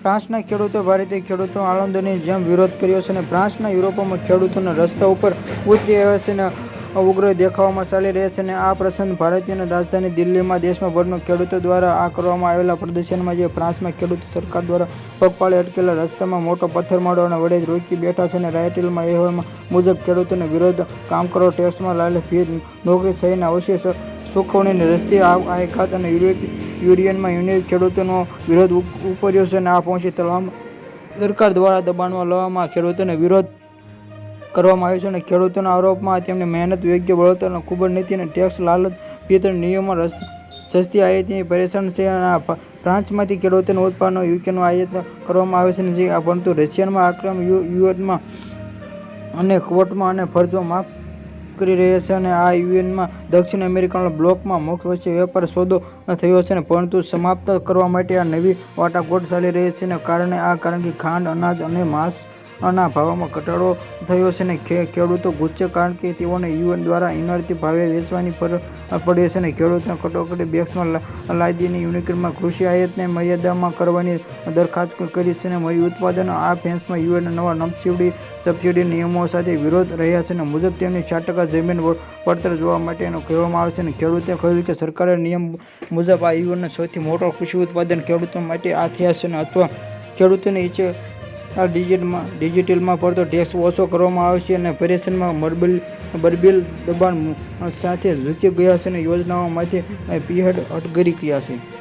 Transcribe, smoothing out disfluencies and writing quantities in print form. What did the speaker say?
ફ્રાન્સના ખેડૂતો ભારતીય ખેડૂતો આંદોલનની જેમ વિરોધ કર્યો છે અને ફ્રાન્સના યુરોપમાં ખેડૂતોના રસ્તા ઉપર ઉતરી આવ્યા છે અને ઉગ્ર દેખાવમાં ચાલી રહ્યા છે અને આ પ્રસંગ ભારતીય રાજધાની દિલ્હીમાં દેશભરના ખેડૂતો દ્વારા આ કરવામાં આવેલા પ્રદર્શનમાં જે ફ્રાન્સમાં ખેડૂતો સરકાર દ્વારા પગપાળે અટકેલા રસ્તામાં મોટો પથ્થરમારો વડે રોકી બેઠા છે અને રાયટેલમાં અહેવાલમાં મુજબ ખેડૂતોનો વિરોધ કામ કરો ટેક્સમાં લાલ ફી નોકરી સહિતના અવશેષ સુકવણીને રસ્તે આઘાત અને યુરોપિયનમાં યુનિયન ખેડૂતોનો વિરોધ ઉપર્યો છે અને આ પહોંચી તમામ સરકાર દ્વારા દબાણમાં લેવામાં ખેડૂતોનો વિરોધ કરવામાં આવ્યો છે અને ખેડૂતોના આરોપમાં તેમની મહેનત યોગ્ય વળતર ખૂબ જ નીતિ અને ટેક્સ લાલચ વિતરણ નિયમો સસ્તી આયાતની પરેશાન છે અને ફ્રાન્સમાંથી ખેડૂતોના ઉત્પાદનો યુકેનો આયાત કરવામાં આવે છે જે પરંતુ રશિયામાં આક્રમણ યુએનમાં અને ક્વોટમાં અને ફરજો માફ કરી રહ્યા છે અને આ યુએનમાં દક્ષિણ અમેરિકાના બ્લોકમાં મુખ્ય વચ્ચે વેપાર સોદો થયો છે પરંતુ સમાપ્ત કરવા માટે આ નવી વાટાઘાટો ચાલી રહી છે અને કારણ કે ખાંડ અનાજ અને માંસના ભાવમાં ઘટાડો થયો છે અને ખેડૂતો ગુસ્સે કારણ કે તેઓને યુએન દ્વારા ઇનરતી ભાવે વેચવાની પડે છે અને ખેડૂતોને કટોકટી બેક્સમાં લાદીની યુનિકમાં કૃષિ આયાતને મર્યાદામાં કરવાની દરખાસ્ત કરી છે અને મરી ઉત્પાદન આ ફેન્સમાં યુએન નવા સબસિડી નિયમો સાથે વિરોધ રહ્યા છે અને મુજબ તેમની 60% જમીન પડતર જોવા માટેનું કહેવામાં આવે છે અને ખેડૂતોએ કહ્યું કે સરકારી નિયમ મુજબ આ યુએનનો સૌથી મોટો કૃષિ ઉત્પાદન ખેડૂતો માટે આ થયા છે અને અથવા ખેડૂતોને ઈચ્છે આ ડિજિટલમાં પડતો ટેક્સ ઓછો કરવામાં આવે છે અને પરેશાનમાં બરબીલ દબાણ સાથે ઝૂકી ગયા છે અને યોજનાઓમાંથી પીહેડ અટગરી ગયા છે।